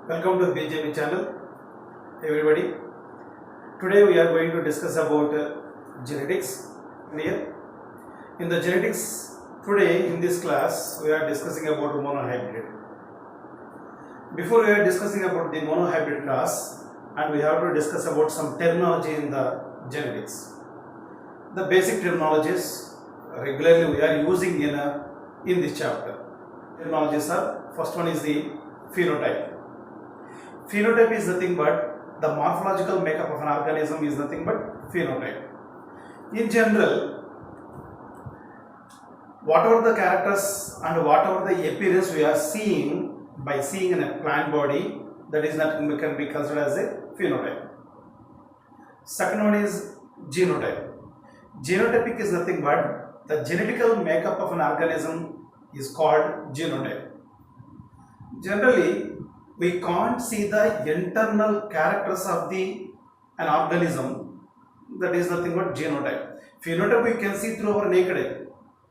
Welcome to BJB channel, everybody. Today we are going to discuss about genetics. Here, in the genetics, today in this class we are discussing about monohybrid. Before we are discussing about the monohybrid class, and we have to discuss about some terminology in the genetics. The basic terminologies regularly we are using in this chapter. Terminologies are, first one is the phenotype. Phenotype is nothing but the morphological makeup of an organism is nothing but phenotype. In general, whatever the characters and whatever the appearance we are seeing by seeing in a plant body, that is nothing can be considered as a phenotype. Second one is genotype. Genotypic is nothing but the genetical makeup of an organism is called genotype. Generally, we can't see the internal characters of an organism, that is nothing but genotype. Phenotype we can see through our naked eye,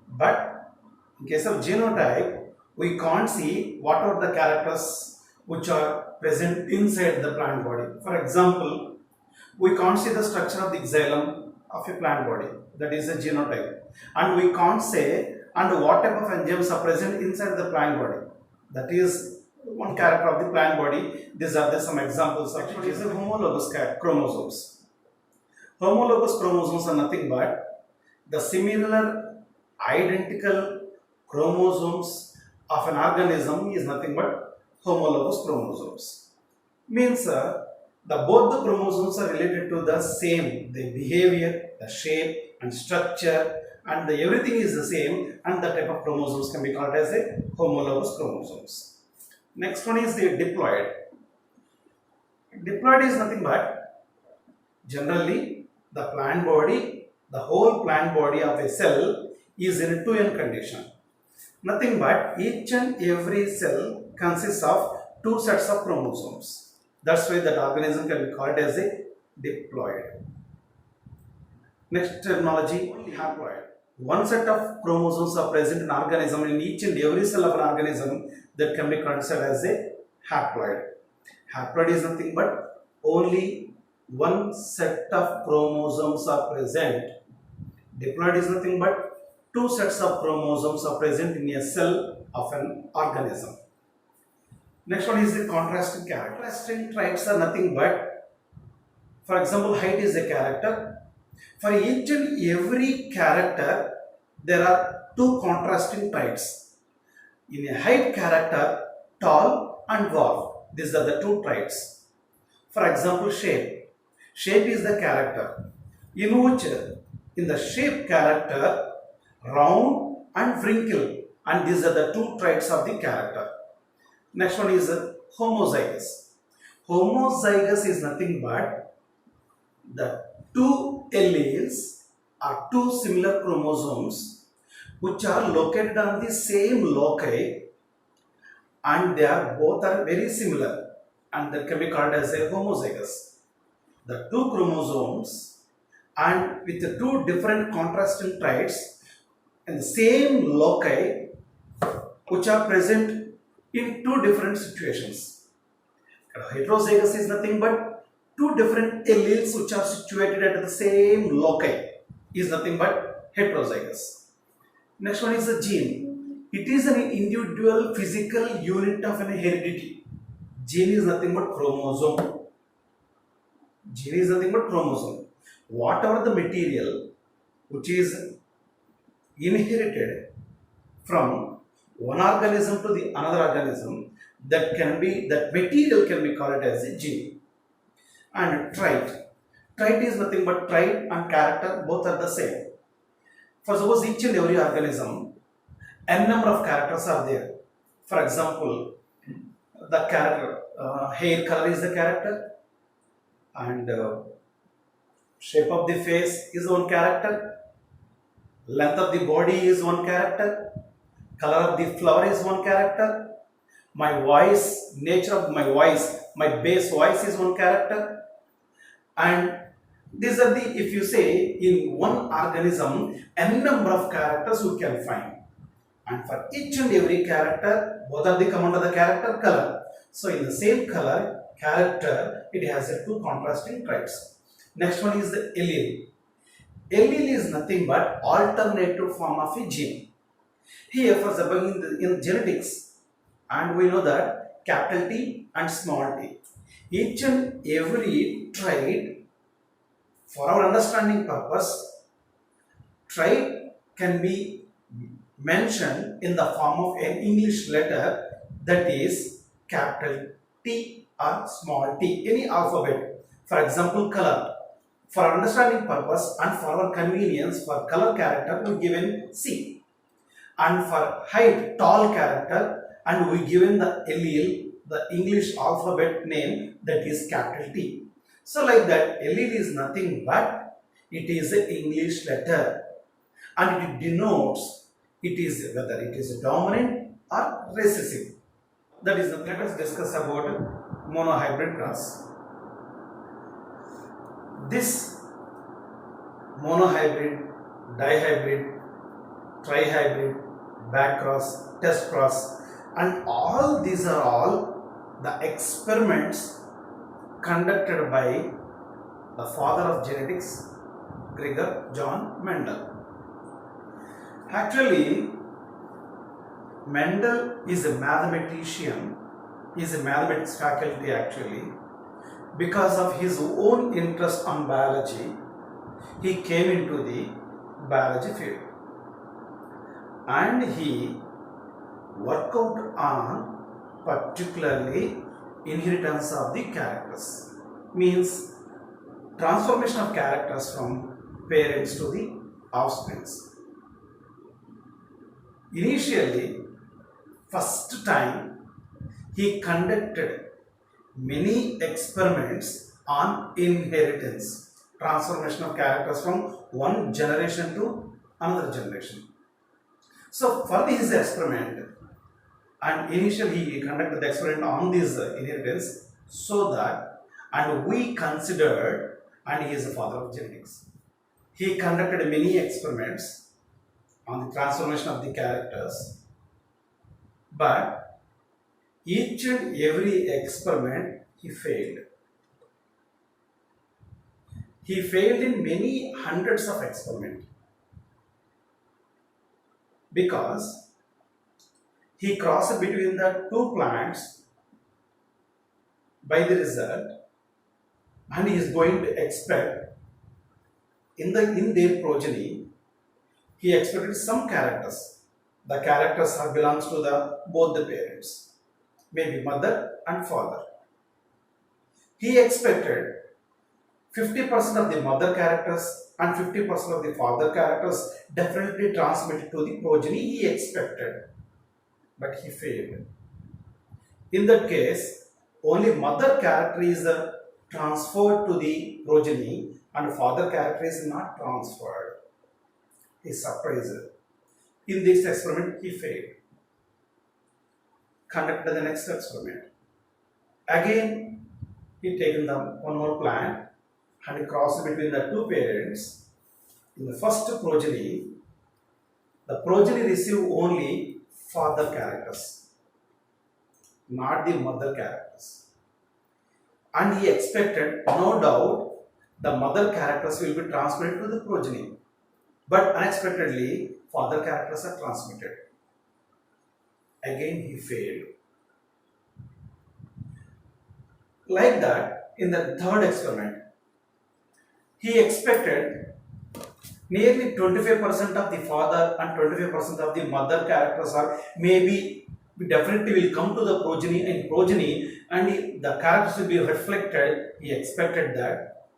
but in case of genotype, we can't see what are the characters which are present inside the plant body. For example, we can't see the structure of the xylem of a plant body, that is a genotype, and we can't say and what type of enzymes are present inside the plant body, that is one character of the plant body. These are some examples of it. Is homologous chromosomes. Homologous chromosomes are nothing but the similar identical chromosomes of an organism is nothing but homologous chromosomes. Means both the chromosomes are related to the same, the behavior, the shape and structure, and everything is the same, and the type of chromosomes can be called as a homologous chromosomes. Next one is the diploid. Diploid is nothing but generally the plant body, the whole plant body of a cell is in a 2n condition. Nothing but each and every cell consists of two sets of chromosomes. That's why that organism can be called as a diploid. Next terminology, haploid. One set of chromosomes are present in an organism, in each and every cell of an organism, that can be considered as a haploid. Haploid is nothing but only one set of chromosomes are present. Diploid is nothing but two sets of chromosomes are present in a cell of an organism. Next one is the contrasting character. Contrasting traits are nothing but, for example, height is a character. For each and every character, there are two contrasting traits. In a height character, tall and dwarf, these are the two traits. For example, shape. Shape is the character in which, in the shape character, round and wrinkle, and these are the two traits of the character. Next one is homozygous. Homozygous is nothing but the two alleles are two similar chromosomes which are located on the same loci, and they are both are very similar, and that can be called as a homozygous. The two chromosomes and with the two different contrasting traits in the same loci which are present in two different situations. Heterozygous is nothing but two different alleles which are situated at the same loci is nothing but heterozygous. Next one is the gene. It is an individual physical unit of an heredity. Gene is nothing but chromosome. Gene is nothing but chromosome. Whatever the material which is inherited from one organism to the another organism, that material can be called as a gene. And trait. Trait is nothing but trait and character, both are the same. For suppose each and every organism, n number of characters are there. For example, the character, hair color is the character, and shape of the face is one character, length of the body is one character, color of the flower is one character, my voice, nature of my voice, my bass voice is one character, and these are the, if you say in one organism, n number of characters you can find, and for each and every character, both are the come under the character color. So in the same color, character, it has two contrasting traits. Next one is the allele. Allele is nothing but alternative form of a gene. Here, for example, in genetics, and we know that capital T and small t. Each and every trait, for our understanding purpose, trait can be mentioned in the form of an English letter, that is capital T or small t, any alphabet. For example, color. For our understanding purpose and for our convenience, for color character we given C, and for height tall character, and we given the allele, the English alphabet name, that is capital T. So like that, allele is nothing but it is an English letter, and it denotes it is whether it is dominant or recessive. That is, let us discuss about monohybrid cross. This monohybrid, dihybrid, trihybrid, backcross, test cross, and all these are all the experiments conducted by the father of genetics, Gregor John Mendel. Actually, Mendel is a mathematician, is a mathematics faculty actually. Because of his own interest on biology, he came into the biology field and he worked out on particularly inheritance of the characters, means transformation of characters from parents to the offsprings. Initially, first time he conducted many experiments on inheritance, transformation of characters from one generation to another generation. So for his experiment, and initially he conducted the experiment on this inheritance, so that, and we considered, and he is the father of genetics, he conducted many experiments on the transformation of the characters, but each and every experiment he failed. He failed in many hundreds of experiments because he crossed between the two plants by the result, and he is going to expect in their progeny, he expected some characters. The characters are belongs to both the parents, maybe mother and father. He expected 50% of the mother characters and 50% of the father characters definitely transmitted to the progeny he expected, but he failed. In that case, only mother character is transferred to the progeny and father character is not transferred. He is surprised. In this experiment, he failed. Conducted the next experiment. Again, he taken one more plant and he crossed between the two parents. In the first progeny, the progeny received only father characters, not the mother characters. And he expected, no doubt, the mother characters will be transmitted to the progeny. But unexpectedly, father characters are transmitted. Again, he failed. Like that, in the third experiment, he expected nearly 25% of the father and 25% of the mother characters are maybe definitely will come to the progeny and the characters will be reflected. He expected that,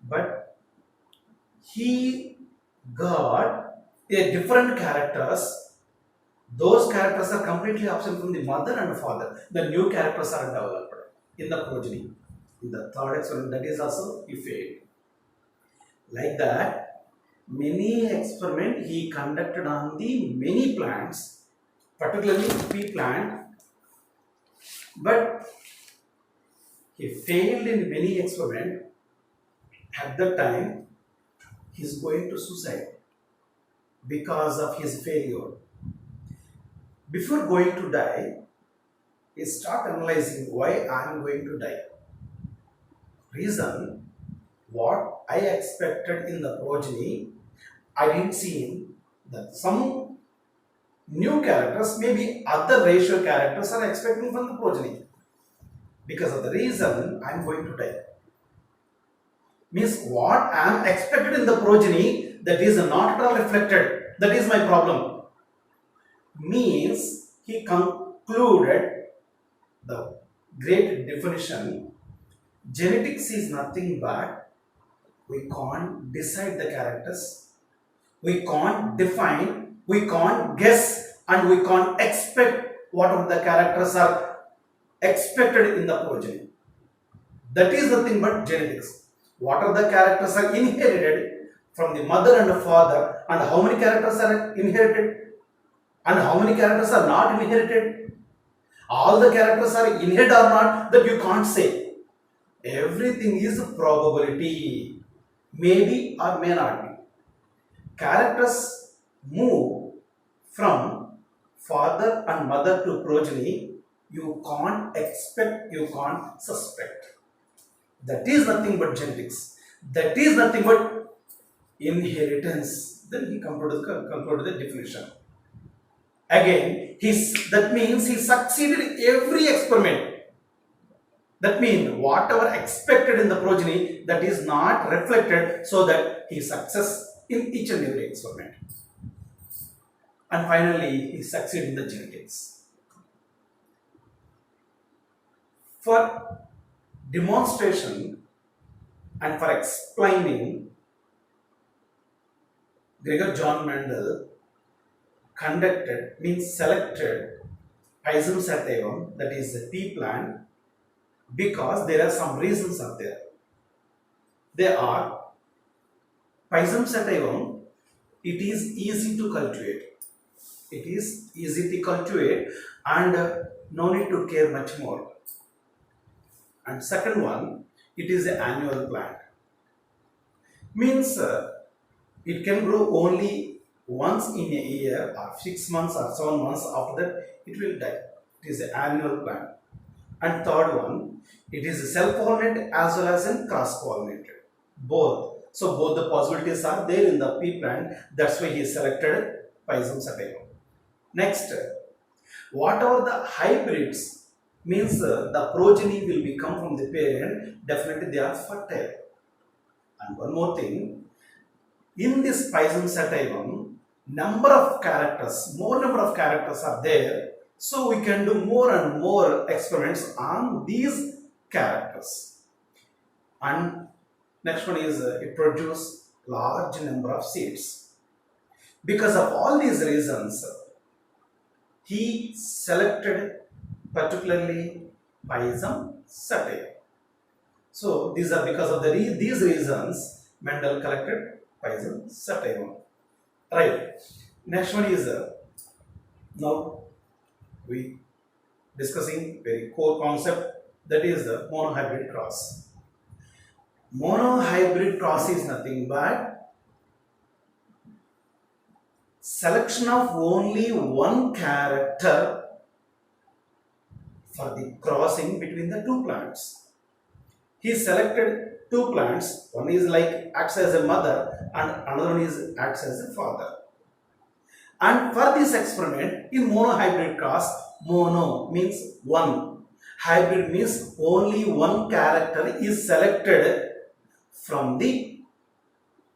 but he got a different characters. Those characters are completely absent from the mother and father. The new characters are developed in the progeny. In the third experiment, that is also he failed. Like that, many experiments he conducted on the many plants, particularly pea plant, but he failed in many experiments. At that time, he is going to suicide because of his failure. Before going to die, he start analyzing why I am going to die. Reason, what I expected in the progeny, I didn't see that some new characters, maybe other racial characters are expecting from the progeny. Because of the reason, I am going to die. Means what I am expected in the progeny, that is not at all reflected. That is my problem. Means he concluded the great definition. Genetics is nothing but we can't decide the characters, we can't define, we can't guess, and we can't expect what of the characters are expected in the progeny. That is nothing but genetics. What are the characters are inherited from the mother and the father, and how many characters are inherited, and how many characters are not inherited. All the characters are inherited or not, that you can't say. Everything is probability, maybe or may not be. Characters move from father and mother to progeny. You can't expect, you can't suspect. That is nothing but genetics. That is nothing but inheritance. Then he concluded the definition. Again, that means he succeeded every experiment. That means whatever expected in the progeny, that is not reflected, so that he success in each and every experiment. And finally, he succeeded in the genetics. For demonstration and for explaining, Gregor John Mendel selected Pisum sativum, that is the pea plant, because there are some reasons are there. They are, Pisum sativum, it is easy to cultivate. It is easy to cultivate and no need to care much more. And second one, it is an annual plant. Means it can grow only once in a year, or 6 months or 7 months. After that, it will die. It is an annual plant. And third one, it is self-pollinated as well as in cross-pollinated. Both. So both the possibilities are there in the pea plant. That's why he selected Pisum sativum. Next, whatever the hybrids, means the progeny will become from the parent, definitely they are fertile. And one more thing, in this Pisum sativum, number of characters, more number of characters are there, so we can do more and more experiments on these characters. And next one is it produces large number of seeds. Because of all these reasons, he selected particularly Pisum sativum. So these are because of these reasons Mendel collected Pisum sativum. Right. Next one is now we discussing very core concept, that is the monohybrid cross. Monohybrid cross is nothing but selection of only one character for the crossing between the two plants. He selected two plants, one is like acts as a mother and another one is acts as a father. And for this experiment, in monohybrid cross, mono means one, hybrid means only one character is selected from the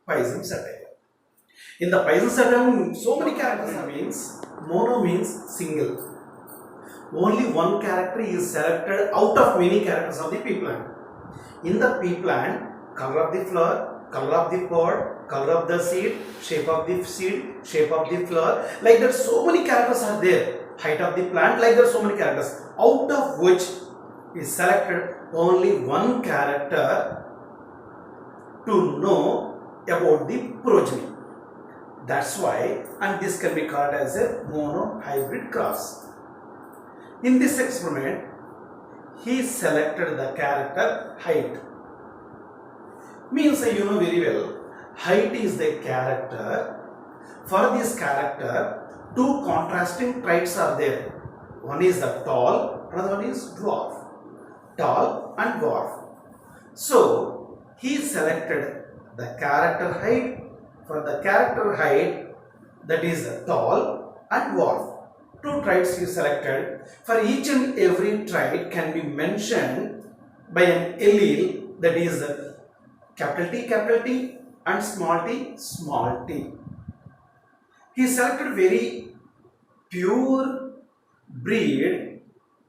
Pisum sativum. In the Pisum sativum, so many characters means, mono means single. Only one character is selected out of many characters of the pea plant. In the pea plant, color of the flower, color of the pod, color of the seed, shape of the seed, shape of the flower, like that so many characters are there. Height of the plant, like there are so many characters, out of which is selected only one character to know about the progeny. That's why, and this can be called as a monohybrid cross. In this experiment, he selected the character height. Means you know very well, height is the character. For this character, two contrasting traits are there. One is the tall another one is dwarf. Tall and dwarf. So he selected the character height. For the character height, that is tall and dwarf. Two traits he selected. For each and every trait can be mentioned by an allele, that is capital T and small t. He selected very pure breed,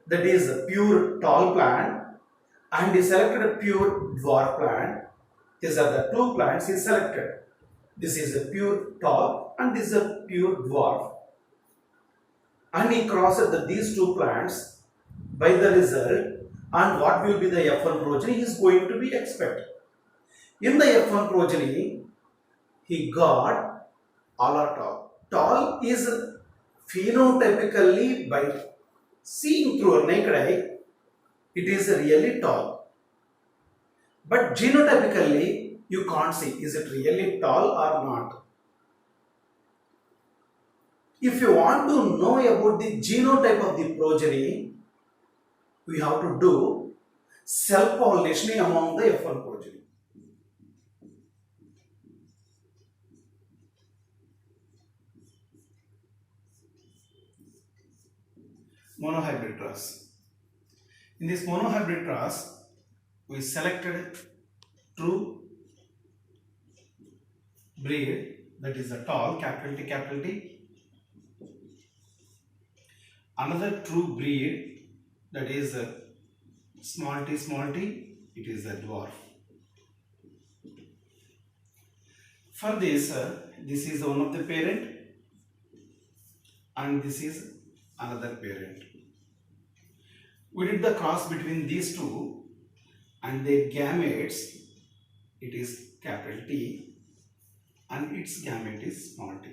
that is a pure tall plant, and he selected a pure dwarf plant. These are the two plants he selected. This is a pure tall and this is a pure dwarf. And he crossed these two plants by the result, and what will be the F1 progeny is going to be expected. In the F1 progeny, he got all are tall. Tall is phenotypically, by seeing through a naked eye, it is really tall. But genotypically, you can't see is it really tall or not. If you want to know about the genotype of the progeny, we have to do self-pollination among the F1 progeny. Monohybrid cross. In this monohybrid cross, we selected true breed, that is a tall, capital T. Another true breed, that is a small t, it is a dwarf. For this, this is one of the parent and this is another parent. We did the cross between these two and their gametes, it is capital T and its gamete is small t.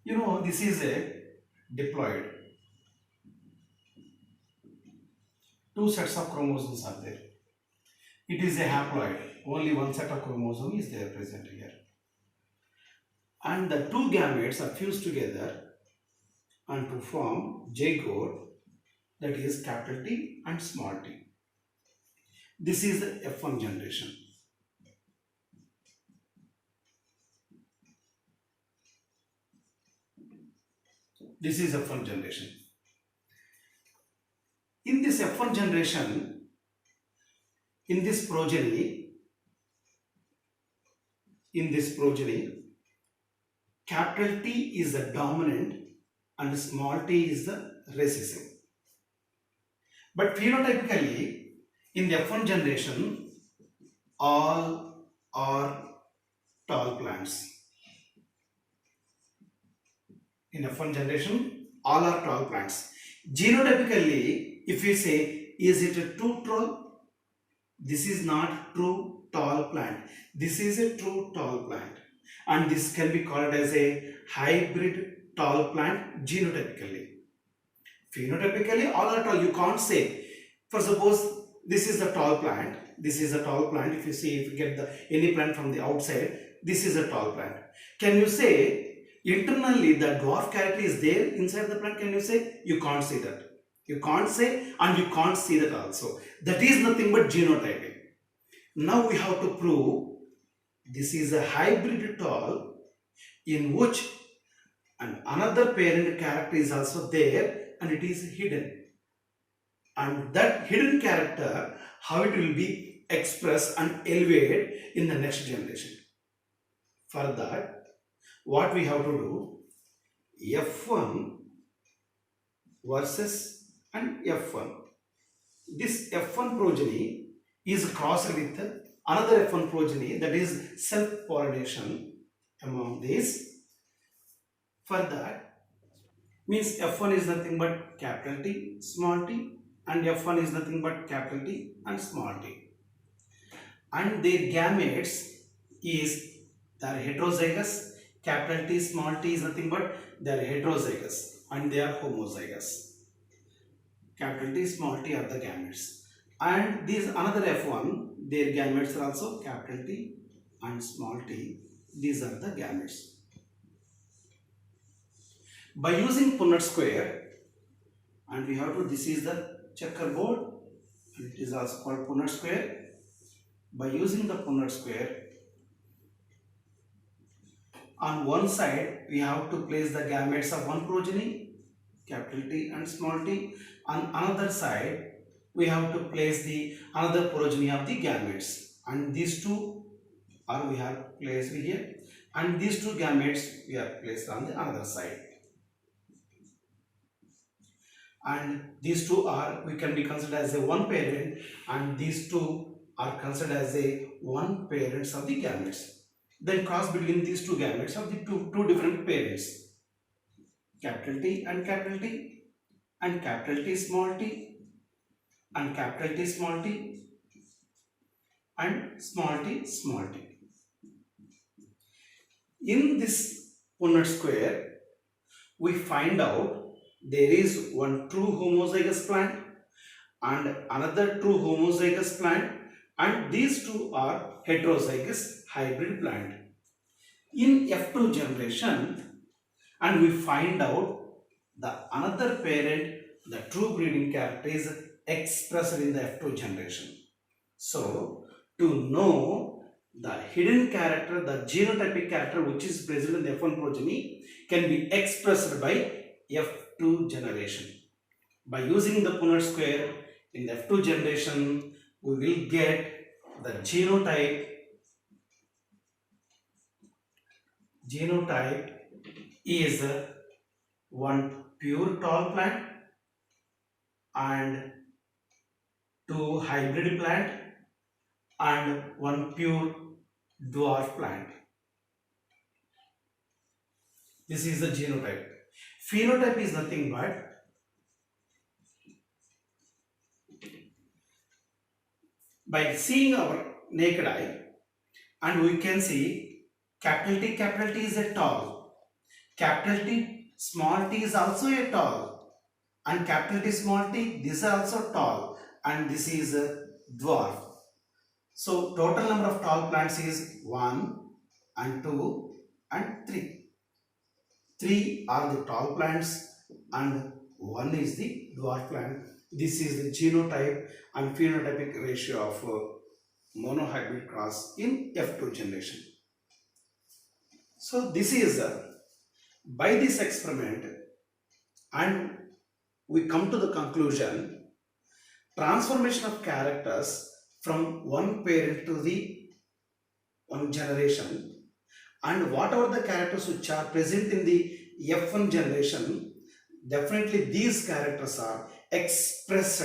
You know, this is a diploid. Two sets of chromosomes are there. It is a haploid. Only one set of chromosome is there present here. And the two gametes are fused together and to form zygote, that is capital T and small t. This is the F1 generation. This is F1 generation. In this F1 generation, in this progeny, capital T is the dominant and small t is the recessive. But phenotypically, in the F1 generation, all are tall plants. In F1 generation, all are tall plants. Genotypically, if we say, is it a true tall? This is not true tall plant. This is a true tall plant. And this can be called as a hybrid tall plant genotypically. Phenotypically, all are tall. You can't say, for suppose this is a tall plant. This is a tall plant. If you see, if you get any plant from the outside, this is a tall plant. Can you say, internally the dwarf character is there inside the plant? Can you say? You can't say that. You can't say, and you can't see that also. That is nothing but genotyping. Now we have to prove this is a hybrid tall in which another parent character is also there and it is hidden. And that hidden character, how it will be expressed and elevated in the next generation. For that, what we have to do, F1 versus and F1. This F1 progeny is crossed with another F1 progeny, that is self-pollination among these. For that, means F1 is nothing but capital T, small t, and F1 is nothing but capital T and small t. And their gametes is, they are heterozygous. Capital T, small t is nothing but they are heterozygous and they are homozygous. Capital T, small t are the gametes. And these another F1, their gametes are also capital T and small t. These are the gametes. By using Punnett square, and we have to, this is the checkerboard, it is also called punnet square. By using the punnet square, on one side we have to place the gametes of one progeny, capital T and small t. On another side we have to place the another progeny of the gametes, and these two are we have placed here, and these two gametes we have placed on the other side, and these two are, we can be considered as a one parent, and these two are considered as a one parents of the gametes. Then cross between these two gametes of the two different parents, capital T and capital T, and capital T small t, and capital T small t, and small t small t. In this punnet square, we find out there is one true homozygous plant and another true homozygous plant, and these two are heterozygous hybrid plant. In F2 generation, and we find out the another parent, the true breeding character is expressed in the F2 generation. So, to know the hidden character, the genotypic character which is present in the F1 progeny can be expressed by F2 generation. By using the punnet square in the F2 generation, we will get the genotype. Genotype is one pure tall plant and two hybrid plant and one pure dwarf plant. This is the genotype. Phenotype is nothing but by seeing our naked eye, and we can see capital T is a tall, capital T small t is also a tall, and capital T small t, this is also tall, and this is a dwarf. So total number of tall plants is 1 and 2 and 3. 3 are the tall plants and 1 is the dwarf plant. This is the genotype and phenotypic ratio of monohybrid cross in F2 generation. So this is by this experiment, and we come to the conclusion, transformation of characters from one parent to the one generation, and whatever the characters which are present in the F1 generation, definitely these characters are expressed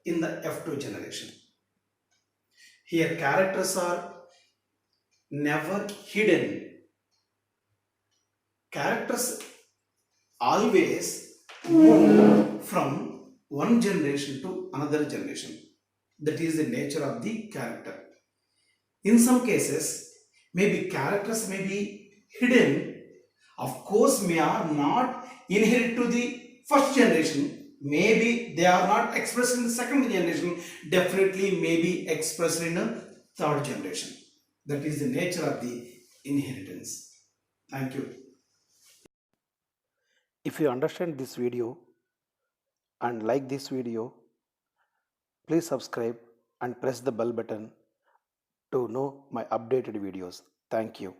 in the F2 generation. Here characters are never hidden. Characters always move from one generation to another generation. That is the nature of the character. In some cases, maybe characters may be hidden, of course may are not inherit to the first generation, maybe they are not expressed in the second generation, definitely may be expressed in the third generation. That is the nature of the inheritance. Thank you. If you understand this video and like this video, please subscribe and press the bell button to know my updated videos. Thank you.